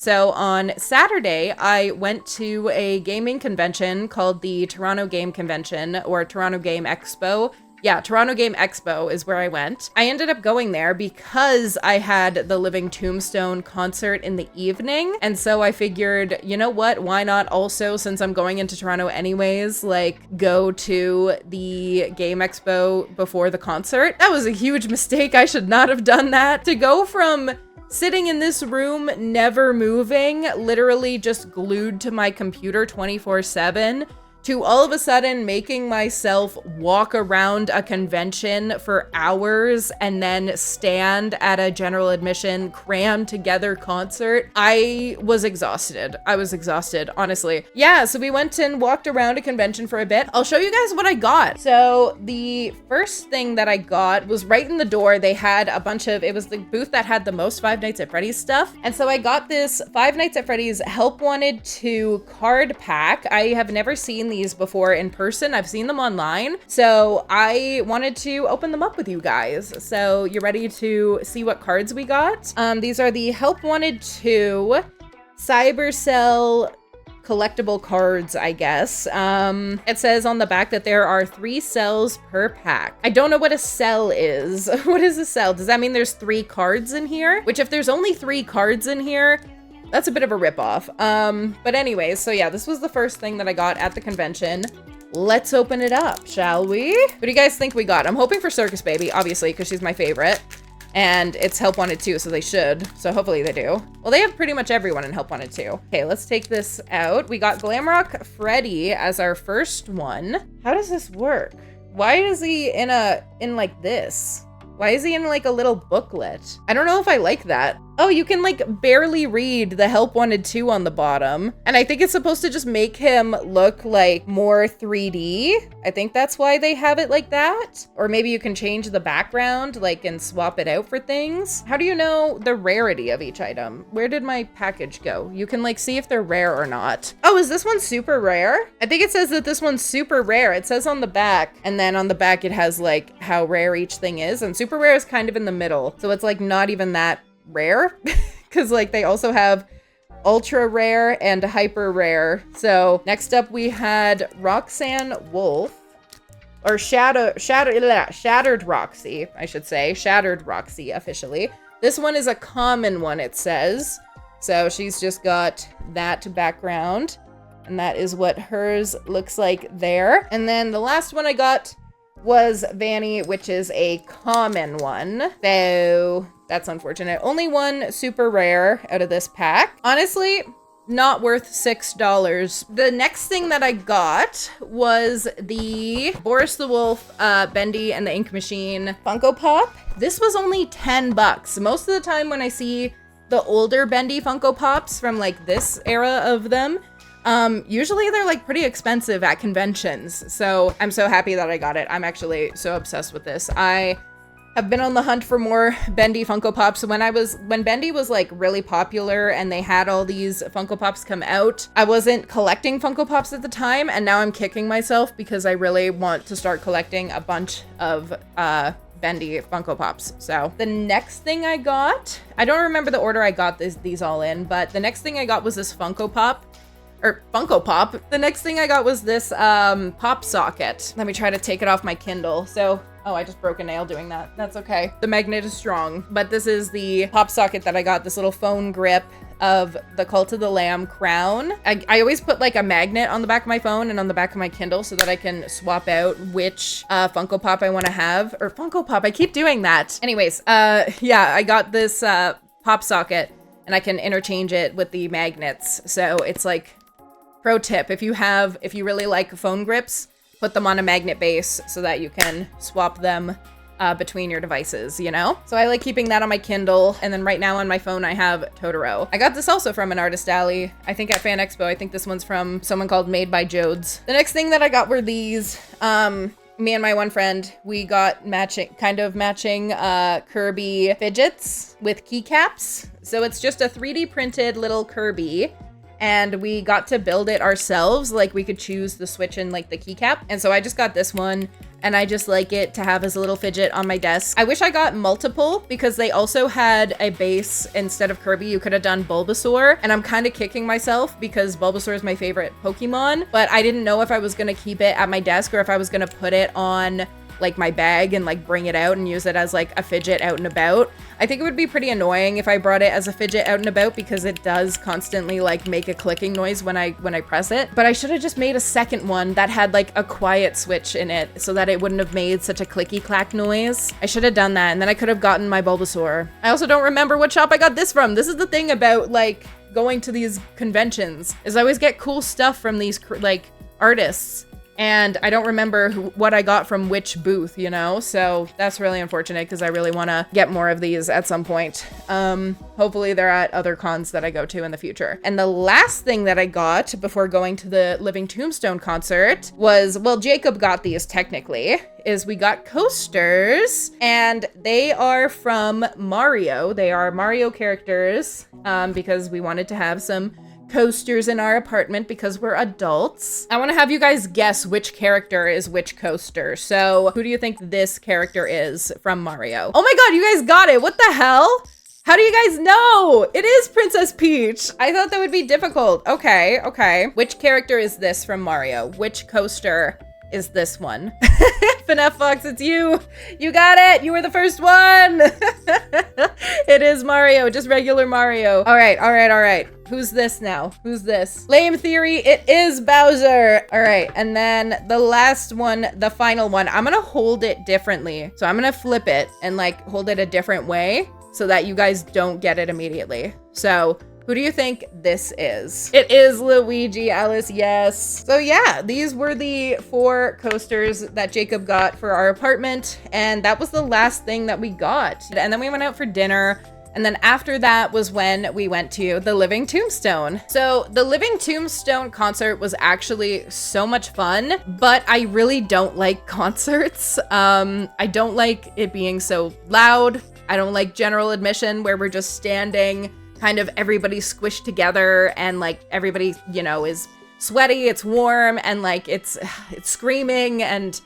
So on Saturday, I went to a gaming convention called the Toronto Game Convention, or Toronto Game Expo. Yeah, Toronto Game Expo is where I went. I ended up going there because I had the Living Tombstone concert in the evening. And so I figured, you know what, why not also, since I'm going into Toronto anyways, like go to the Game Expo before the concert. That was a huge mistake. I should not have done that. To go from sitting in this room, never moving, literally just glued to my computer 24/7, to all of a sudden making myself walk around a convention for hours and then stand at a general admission, crammed together concert. I was exhausted. Honestly. Yeah, so we went and walked around a convention for a bit. I'll show you guys what I got. So the first thing that I got was right in the door. They had a bunch of, it was the booth that had the most Five Nights at Freddy's stuff. And so I got this Five Nights at Freddy's Help Wanted 2 card pack. I have never seen these before in person. I've seen them online. So I wanted to open them up with you guys. So you ready to see what cards we got? These are the Help Wanted 2 Cybercell collectible cards, I guess. It says on the back that there are 3 cells per pack. I don't know what a cell is. What is a cell? Does that mean there's 3 cards in here? Which if there's only 3 cards in here, that's a bit of a ripoff. But anyways, so yeah, this was the first thing that I got at the convention. Let's open it up, shall we? What do you guys think we got? I'm hoping for Circus Baby, obviously, because she's my favorite. And it's Help Wanted 2, so they should. So hopefully they do. Well, they have pretty much everyone in Help Wanted 2. Okay, let's take this out. We got Glamrock Freddy as our first one. How does this work? Why is he in like this? Why is he in like a little booklet? I don't know if I like that. Oh, you can like barely read the Help Wanted 2 on the bottom. And I think it's supposed to just make him look like more 3D. I think that's why they have it like that. Or maybe you can change the background, like, and swap it out for things. How do you know the rarity of each item? Where did my package go? You can like see if they're rare or not. Oh, is this one super rare? I think it says that this one's super rare. It says on the back, and then on the back it has like how rare each thing is. And super rare is kind of in the middle. So it's like not even that rare, because like they also have ultra rare and hyper rare. So next up we had Roxanne Wolf, or Shattered Roxy, I should say. Shattered Roxy officially. This one is a common one, it says. So she's just got that background, and that is what hers looks like there. And then the last one I got was Vanny, which is a common one. So that's unfortunate. Only one super rare out of this pack. Honestly, not worth $6. The next thing that I got was the Boris the Wolf, Bendy and the Ink Machine Funko Pop. This was only 10 bucks. Most of the time when I see the older Bendy Funko Pops from like this era of them, usually they're like pretty expensive at conventions. So I'm so happy that I got it. I'm actually so obsessed with this. I have been on the hunt for more Bendy Funko Pops. When Bendy was like really popular and they had all these Funko Pops come out, I wasn't collecting Funko Pops at the time, and now I'm kicking myself because I really want to start collecting a bunch of Bendy Funko Pops. So the next thing I got, I don't remember the order I got these all in, but the next thing I got was this Funko Pop. The next thing I got was this pop socket. Let me try to take it off my Kindle. So, oh, I just broke a nail doing that. That's okay. The magnet is strong. But this is the pop socket that I got, this little phone grip of the Cult of the Lamb crown. I always put like a magnet on the back of my phone and on the back of my Kindle so that I can swap out which Funko Pop I want to have. Or Funko Pop, I keep doing that. Anyways, yeah, I got this pop socket and I can interchange it with the magnets. So it's like, pro tip, if you really like phone grips, put them on a magnet base so that you can swap them between your devices, you know? So I like keeping that on my Kindle, and then right now on my phone I have Totoro. I got this also from an artist alley, I think at Fan Expo. I think this one's from someone called Made by Jodes. The next thing that I got were these. Me and my one friend, we got matching Kirby fidgets with keycaps. So it's just a 3D printed little Kirby, and we got to build it ourselves. Like we could choose the switch and like the keycap. And so I just got this one. and I just like it to have as a little fidget on my desk. I wish I got multiple because they also had a base. Instead of Kirby, you could have done Bulbasaur, and I'm kind of kicking myself because Bulbasaur is my favorite Pokemon, but I didn't know if I was gonna keep it at my desk or if I was gonna put it on like my bag and like bring it out and use it as like a fidget out and about. I think it would be pretty annoying if I brought it as a fidget out and about because it does constantly like make a clicking noise when I press it. But I should have just made a second one that had like a quiet switch in it so that it wouldn't have made such a clicky clack noise. I should have done that, and then I could have gotten my Bulbasaur. I also don't remember what shop I got this from. This is the thing about like going to these conventions, is I always get cool stuff from these like artists, and I don't remember what I got from which booth, you know? So that's really unfortunate because I really want to get more of these at some point. Hopefully they're at other cons that I go to in the future. And the last thing that I got before going to the Living Tombstone concert was, well, Jacob got these technically, is we got coasters, and they are from Mario. They are Mario characters, because we wanted to have some coasters in our apartment because we're adults. I want to have you guys guess which character is which coaster. So who do you think this character is from Mario? Oh my god, you guys got it. What the hell? How do you guys know? It is Princess Peach. I thought that would be difficult. Okay, okay. Which character is this from Mario? Which coaster is this one? FNAF Fox, it's you. You got it. You were the first one. It is Mario, just regular Mario. All right, all right, all right. Who's this now? Who's this? Lame theory, it is Bowser. All right, and then the last one, the final one, I'm gonna hold it differently. So I'm gonna flip it and like hold it a different way so that you guys don't get it immediately. So who do you think this is? It is Luigi, Alice, yes. So yeah, these were the 4 coasters that Jacob got for our apartment, and that was the last thing that we got. And then we went out for dinner, and then after that was when we went to the Living Tombstone. So the Living Tombstone concert was actually so much fun, but I really don't like concerts. I don't like it being so loud. I don't like general admission where we're just standing, kind of everybody squished together, and like everybody, you know, is sweaty, it's warm, and like it's screaming, and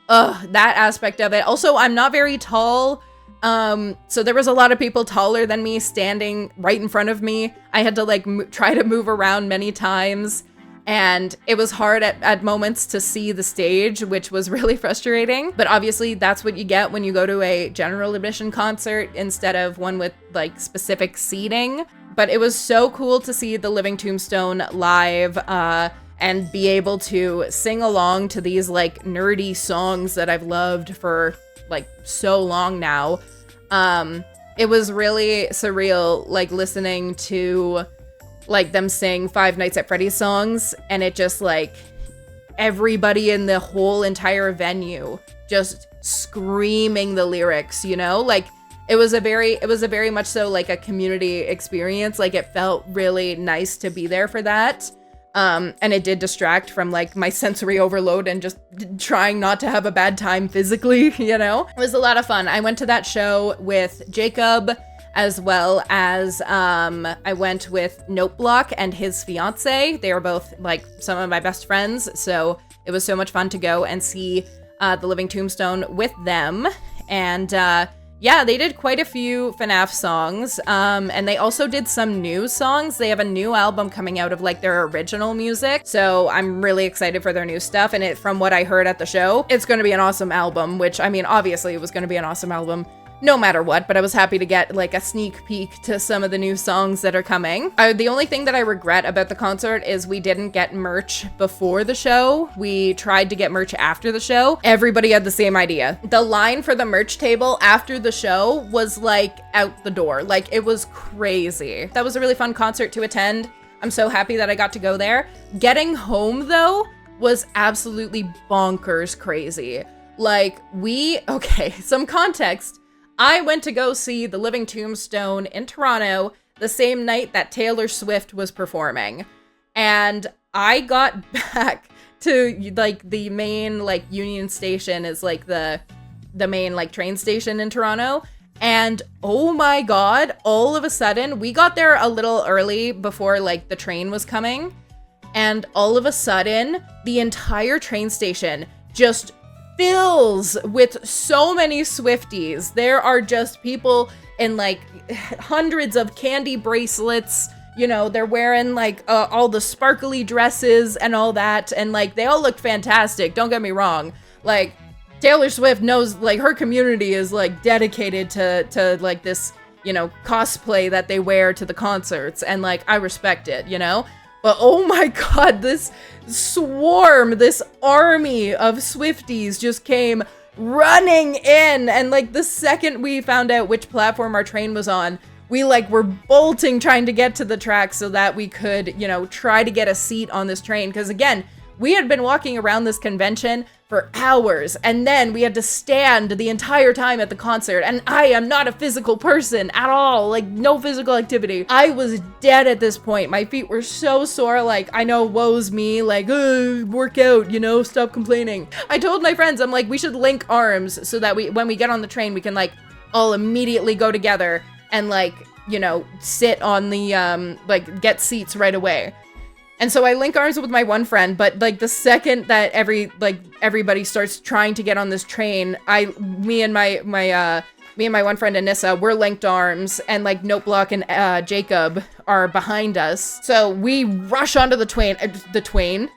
that aspect of it. Also, I'm not very tall, so there was a lot of people taller than me standing right in front of me. I had to like try to move around many times, and it was hard at moments to see the stage, which was really frustrating. But obviously that's what you get when you go to a general admission concert instead of one with like specific seating. But it was so cool to see the Living Tombstone live, and be able to sing along to these like nerdy songs that I've loved for like so long now. It was really surreal, like listening to like them sing Five Nights at Freddy's songs, and it just like everybody in the whole entire venue just screaming the lyrics, you know? Like it was a very much so like a community experience. Like it felt really nice to be there for that. And it did distract from like my sensory overload and just trying not to have a bad time physically, you know? It was a lot of fun. I went to that show with Jacob, as well as I went with Noteblock and his fiance. They were both like some of my best friends, so it was so much fun to go and see the Living Tombstone with them. And yeah, they did quite a few FNAF songs, and they also did some new songs. They have a new album coming out of like their original music, so I'm really excited for their new stuff. And from what I heard at the show, it's going to be an awesome album, which I mean, obviously it was going to be an awesome album no matter what, but I was happy to get like a sneak peek to some of the new songs that are coming. The only thing that I regret about the concert is we didn't get merch before the show. We tried to get merch after the show. Everybody had the same idea. The line for the merch table after the show was like out the door. Like it was crazy. That was a really fun concert to attend. I'm so happy that I got to go there. Getting home though was absolutely bonkers crazy. Like okay, some context. I went to go see the Living Tombstone in Toronto the same night that Taylor Swift was performing. And I got back to like the main like Union Station is like the main like train station in Toronto. And oh my God, all of a sudden we got there a little early before like the train was coming. And all of a sudden the entire train station just fills with so many Swifties. There are just people in like hundreds of candy bracelets. You know, they're wearing like all the sparkly dresses and all that. And like, they all look fantastic. Don't get me wrong. Like, Taylor Swift knows, like, her community is like dedicated to like this, you know, cosplay that they wear to the concerts. And like, I respect it, you know? But oh my God, this swarm, this army of Swifties just came running in. And like, the second we found out which platform our train was on, we like were bolting trying to get to the track so that we could, you know, try to get a seat on this train. Because again, we had been walking around this convention for hours, and then we had to stand the entire time at the concert, and I am not a physical person at all, like no physical activity. I was dead at this point. My feet were so sore, like, I know, woe's me, like, work out, you know, stop complaining. I told my friends, I'm like, we should link arms so that when we get on the train, we can like all immediately go together and like, you know, sit on the, like get seats right away. And so I link arms with my one friend, but like the second that everybody starts trying to get on this train, me and my one friend Anissa, we're linked arms, and like Noteblock and Jacob are behind us. So we rush onto the twain.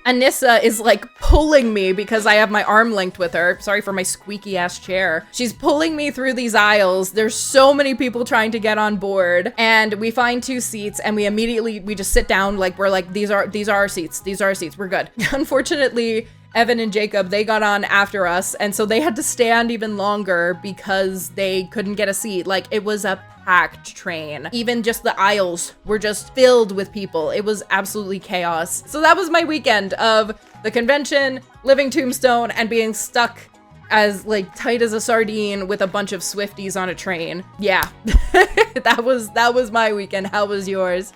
Anissa is like pulling me because I have my arm linked with her. Sorry for my squeaky ass chair. She's pulling me through these aisles. There's so many people trying to get on board, and we find 2 seats, and we just sit down. Like, we're like, these are our seats. These are our seats. We're good. Unfortunately, Evan and Jacob, they got on after us, and so they had to stand even longer because they couldn't get a seat. Like, it was a packed train. Even just the aisles were just filled with people. It was absolutely chaos. So that was my weekend of the convention, living Tombstone, and being stuck as like tight as a sardine with a bunch of Swifties on a train. Yeah, that was my weekend. How was yours?